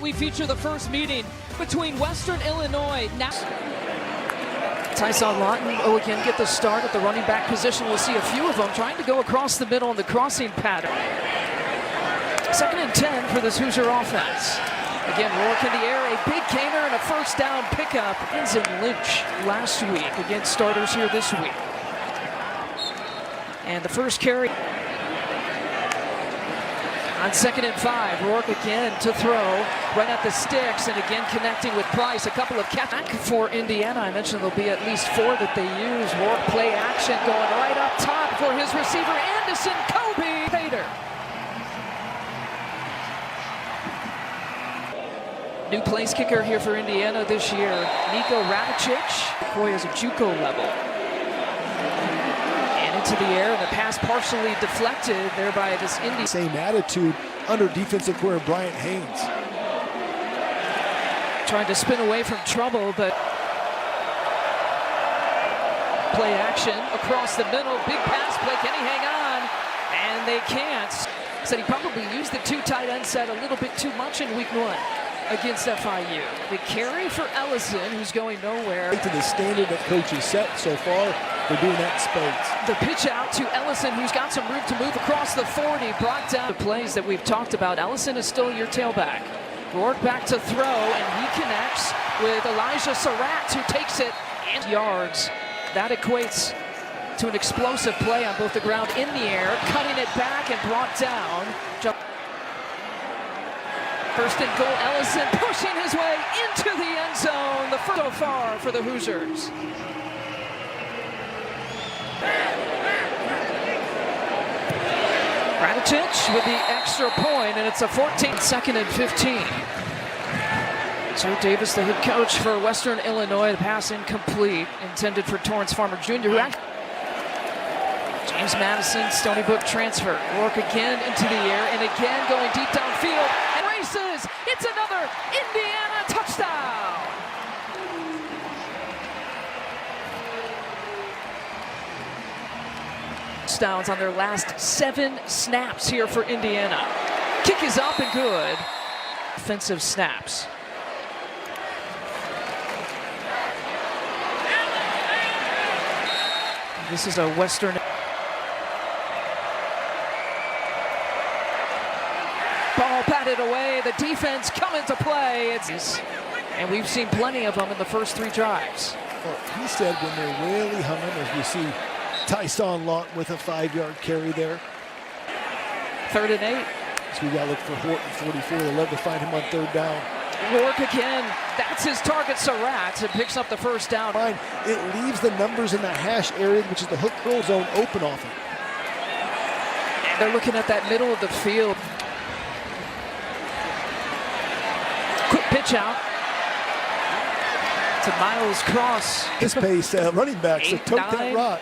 We feature the first meeting between Western Illinois. Tyson Lawton will again get the start at the running back position. We'll see a few of them trying to go across the middle in the crossing pattern. 2nd and 10 for this Hoosier offense. Again, Rourke in the air, a big gainer and a first down pickup. Ends in Lynch last week against starters here this week. And the first carry on 2nd and 5. Rourke again to throw right at the sticks and again connecting with Price. A couple of catches for Indiana. I mentioned there'll be at least 4 that they use. Rourke play action going right up top for his receiver, Anderson Kobe Pater. New place kicker here for Indiana this year, Nico Radicic. Boy, is a JUCO level. And into the air, and the pass partially deflected there by this Indy. Same attitude under defensive coordinator Bryant Haynes. Trying to spin away from trouble, but play action across the middle. Big pass play. Can he hang on? And they can't. Said he probably used the 2 tight end set a little bit too much in week 1. Against FIU. The carry for Ellison, who's going nowhere. To the standard that coach has set so far, they're doing that in spades. The pitch out to Ellison, who's got some room to move across the 40. Brought down the plays that we've talked about. Ellison is still your tailback. Rourke back to throw, and he connects with Elijah Surratt, who takes it and yards. That equates to an explosive play on both the ground in the air, cutting it back and brought down. First and goal, Ellison pushing his way into the end zone. The first so far for the Hoosiers. Radicic with the extra point, and it's a 14. 2nd and 15. Joe Davis, the head coach for Western Illinois. The pass incomplete, intended for Torrance Farmer Jr. James Madison, Stony Brook transfer. Rourke again into the air, and again going deep downfield. It's another Indiana touchdown. Touchdowns on their last 7 snaps here for Indiana. Kick is up and good. Offensive snaps. This is a Western. Ball batted away, the defense come into play. And we've seen plenty of them in the first 3 drives. Well, he said when they're really humming, as we see Tyson Lawton with a 5-yard carry there. 3rd and 8. So we got to look for Horton, 44. They love to find him on 3rd down. Rourke again, that's his target, Surratt, and picks up the first down. It leaves the numbers in the hash area, which is the hook curl zone, open off him. And they're looking at that middle of the field. Quick pitch out to Miles Cross. His pace, running backs have took that rock.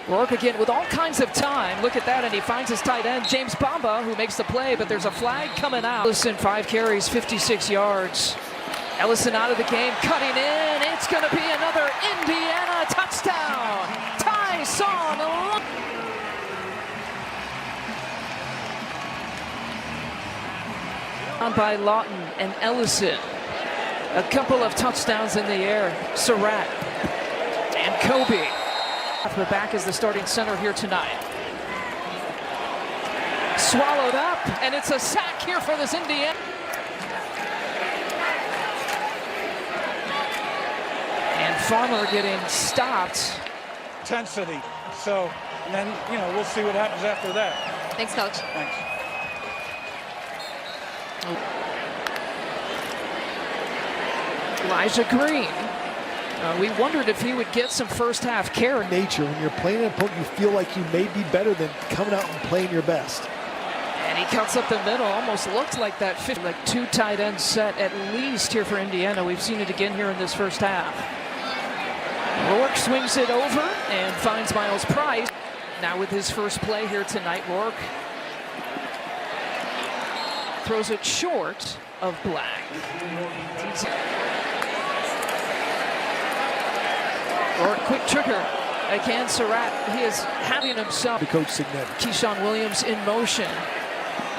Rourke again with all kinds of time. Look at that, and he finds his tight end, James Bamba, who makes the play, but there's a flag coming out. Ellison, 5 carries, 56 yards. Ellison out of the game, cutting in. It's going to be another Indiana touchdown. Tyson Lawton. By Lawton and Ellison. A couple of touchdowns in the air. Surratt and Kobe. The back is the starting center here tonight. Swallowed up, and it's a sack here for this Indiana. And Farmer getting stopped. Intensity. So, and then, we'll see what happens after that. Thanks, Coach. Thanks. Elijah Green. We wondered if he would get some first half carry. Nature, when you're playing an opponent, you feel like you may be better than coming out and playing your best. And he cuts up the middle, almost looked like that 2 tight end set at least here for Indiana. We've seen it again here in this first half. Rourke swings it over and finds Miles Price. Now with his first play here tonight, Rourke throws it short of Black. Rourke, quick trigger. Again, Surratt, he is having himself. The coach Signet. Keyshawn Williams in motion.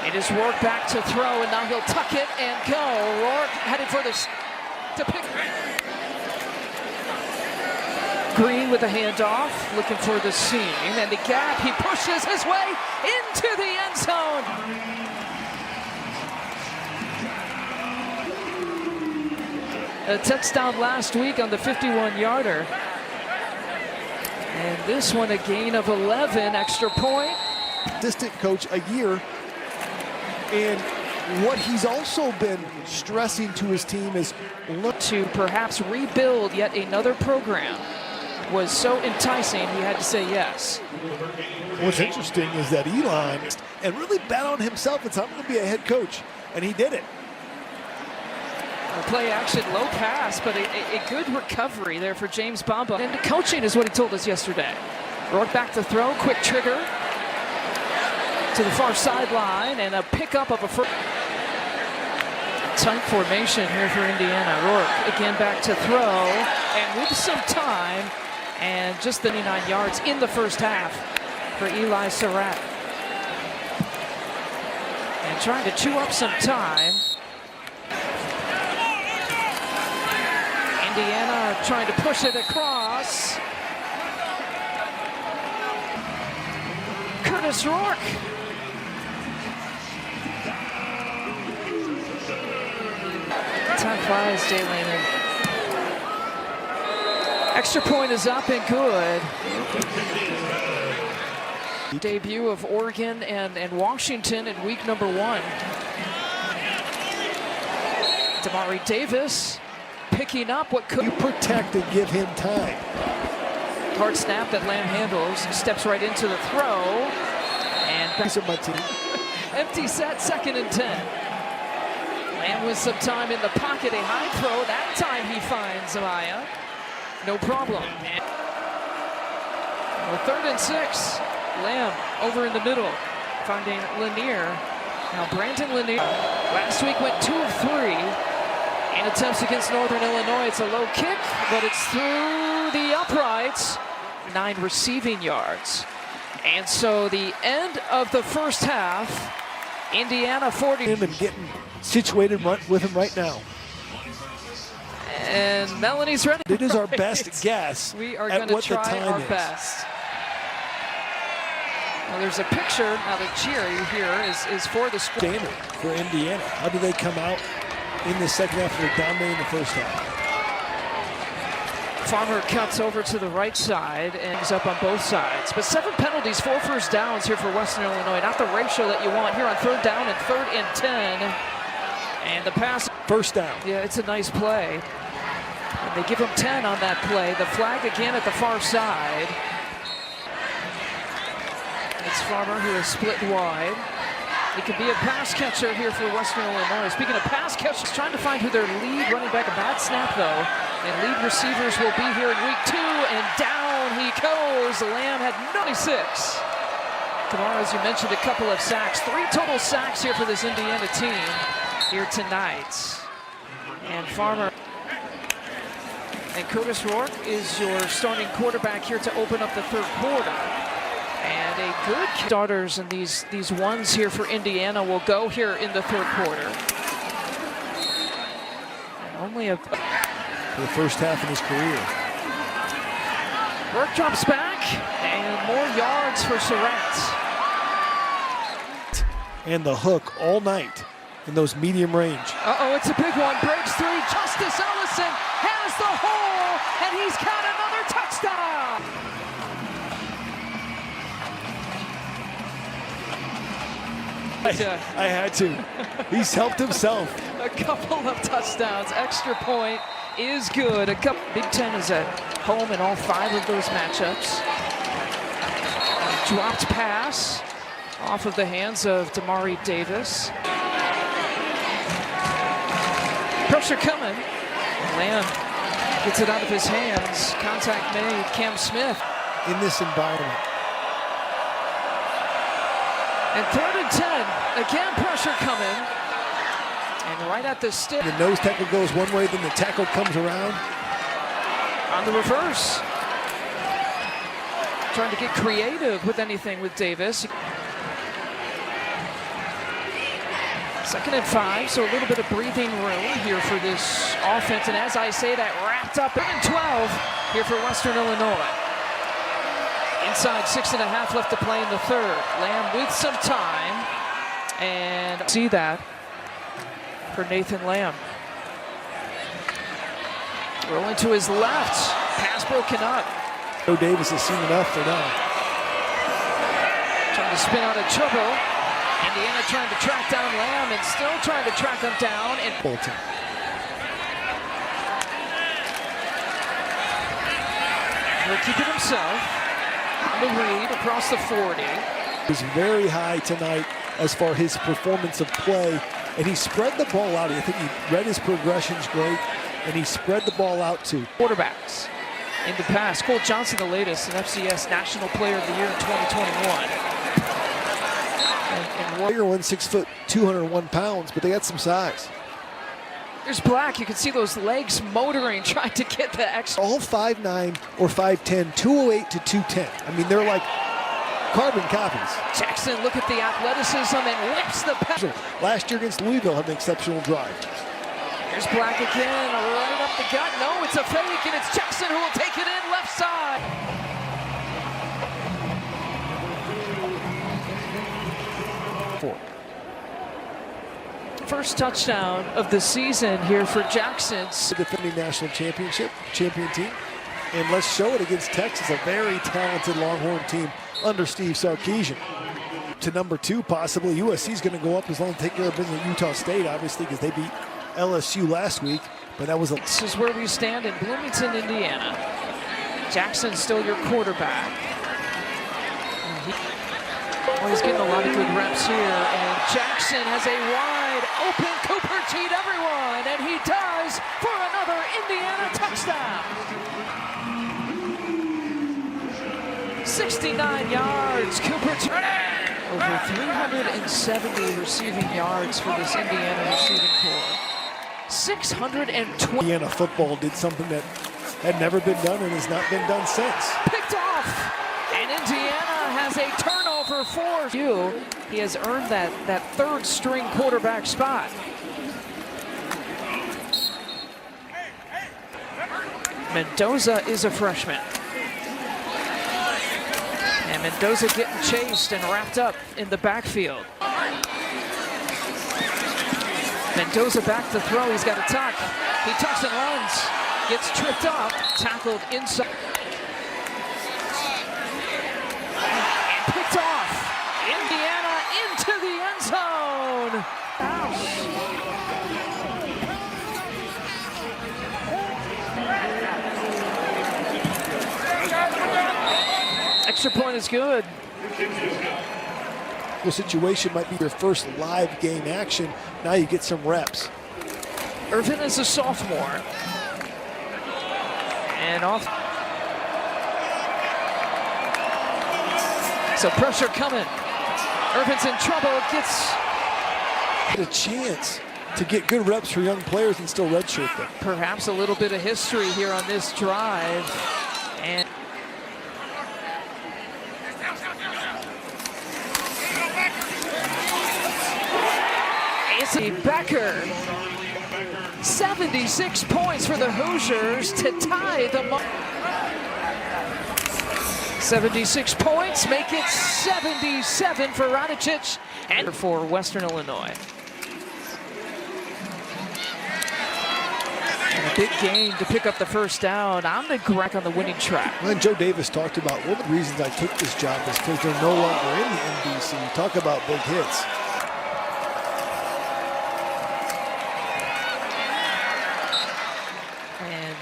It is Rourke back to throw, and now he'll tuck it and go. Rourke headed for this to pick. Green with a handoff, looking for the seam, and the gap. He pushes his way into the end zone. A touchdown last week on the 51-yarder. And this one a gain of 11, extra point. Assistant coach a year, and what he's also been stressing to his team is look to perhaps rebuild yet another program. Was so enticing, he had to say yes. What's interesting is that Elon and really bet on himself and said, I'm going to be a head coach, and he did it. A play action, low pass, but a good recovery there for James Bamba. And coaching is what he told us yesterday. Rourke back to throw, quick trigger to the far sideline, and a pickup of a first. Tight formation here for Indiana. Rourke again back to throw, and with some time, and just the 99 yards in the first half for Eli Surratt. And trying to chew up some time. Indiana trying to push it across. Curtis Rourke. Time flies, Jay Lehman. Extra point is up and good. Debut of Oregon and Washington in week number 1. Damari Davis picking up what could. You protect and give him time. Hard snap that Lamb handles, steps right into the throw, and Piece of my team. empty set, 2nd and 10. Lamb with some time in the pocket, a high throw. That time he finds Amaya. No problem. Well, 3rd and 6. Lamb over in the middle, finding Lanier. Now Brandon Lanier last week went 2 of 3 in attempts against Northern Illinois. It's a low kick, but it's through the uprights. 9 receiving yards. And so the end of the first half, Indiana 40. And getting situated with him right now. And Melanie's ready. It is our best guess. We are at going to what try the time our is. best. Well, there's a picture. Now the cheer you hear is for the score. Standard for Indiana. How do they come out in the second half? They're dominating the first half. Farmer cuts over to the right side and is up on both sides. But 7 penalties, 4 first downs here for Western Illinois. Not the ratio that you want here on 3rd down and 3rd and 10. And the pass. First down. Yeah, it's a nice play. And they give him 10 on that play. The flag again at the far side. It's Farmer who is split wide. He could be a pass catcher here for Western Illinois. Speaking of pass catchers, trying to find who their lead running back. A bad snap though. And lead receivers will be here in week 2. And down he goes. Lamb had 96. Tomorrow, as you mentioned, a couple of sacks. 3 total sacks here for this Indiana team here tonight. And Farmer. And Curtis Rourke is your starting quarterback here to open up the 3rd quarter. And a good starters and these ones here for Indiana will go here in the 3rd quarter. And only For the first half of his career. Rourke drops back and more yards for Surratt. And the hook all night in those medium range. Uh-oh, it's a big one. Breaks through. Justice Ellison has the hole, and he's got another touchdown. I had to. He's helped himself. A couple of touchdowns. Extra point is good. Big Ten is at home in all 5 of those matchups. Dropped pass off of the hands of Damari Davis. Pressure coming. Lamb gets it out of his hands. Contact made. Cam Smith. In this environment. And 3rd and 10. Again, pressure coming. And right at the stick. The nose tackle goes one way, then the tackle comes around. On the reverse. Trying to get creative with anything with Davis. 2nd and 5, so a little bit of breathing room here for this offense. And as I say that, wrapped up 3rd and 12 here for Western Illinois. Inside 6.5 left to play in the 3rd. Lamb with some time. And see that for Nathan Lamb. Rolling to his left. Pass broken up. Joe Davis has seen enough for now. Trying to spin out of trouble. Indiana trying to track down Lamb and still trying to track him down. And Bolton. he'll keep it himself. On the read across the 40. He was very high tonight as far as his performance of play, and he spread the ball out. I think he read his progressions great, and he spread the ball out too. Quarterbacks in the pass. Cole Johnson, the latest, an FCS National Player of the Year in 2021. And Bigger one, 6 foot, 201 pounds, but they got some size. there's Black. You can see those legs motoring, trying to get the extra. All 5'9" or 5'10", 208 to 210. I mean, they're like carbon copies. Jackson, look at the athleticism and whips the pass. Last year against Louisville had an exceptional drive. Here's Black again, right up the gut. No, it's a fake, and it's Jackson who will take it in left side. First touchdown of the season here for Jackson. The defending national championship, champion team. And let's show it against Texas, a very talented Longhorn team under Steve Sarkisian. To number 2, possibly. USC is going to go up as long as they take care of business at Utah State, obviously, because they beat LSU last week. But that was a... This is where we stand in Bloomington, Indiana. Jackson still your quarterback. He's getting a lot of good reps here, and Jackson has a wide open Cooper cheat everyone, and he does for another Indiana touchdown. 69 yards, Cooper over 370 receiving yards for this Indiana receiving corps. 620. Indiana football did something that had never been done and has not been done since. Picked off, and Indiana has a turnover for you. He has earned that 3rd string quarterback spot. Mendoza is a freshman. And Mendoza getting chased and wrapped up in the backfield. Mendoza back to throw, he's got a tuck. He tucks and runs, gets tripped up, tackled inside. And picked off. Indiana into the end zone. Extra point is good. The situation might be your first live game action. Now you get some reps. Irvin is a sophomore. And off. So pressure coming. Irvin's in trouble. Gets a chance to get good reps for young players and still redshirt them. Perhaps a little bit of history here on this drive. And Becker, 76 points for the Hoosiers to tie the 76 points, make it 77 for Radicic and for Western Illinois. And a big game to pick up the first down on the Greg on the winning track. And Joe Davis talked about one of the reasons I took this job is because they're no longer in the NBC. Talk about big hits.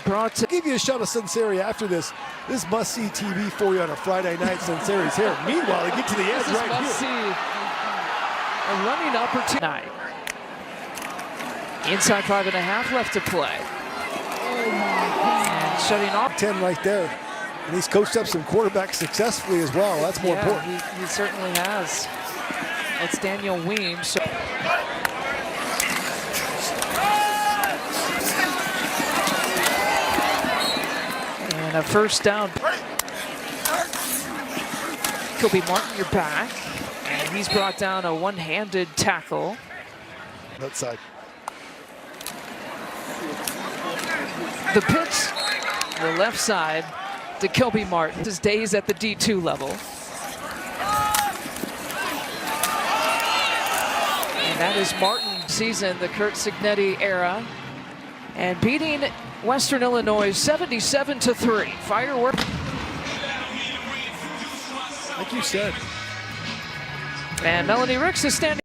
Brought to give you a shot of Sunseri after this. This must-see TV for you on a Friday night. Sunseri's here. Meanwhile, they get to the edge right here. See a running opportunity. Inside 5.5 left to play. And shutting off 10 right there. And he's coached up some quarterbacks successfully as well. That's more important. He certainly has. That's Daniel Weems. So a first down. Kobe Martin, you're back. And he's brought down a one-handed tackle. Outside. The pitch, the left side to Kobe Martin. His days at the D2 level. And that is Martin's season, the Kurt Signetti era. And beating Western Illinois 77-3. Firework. Like you said. And Melanie Ricks is standing.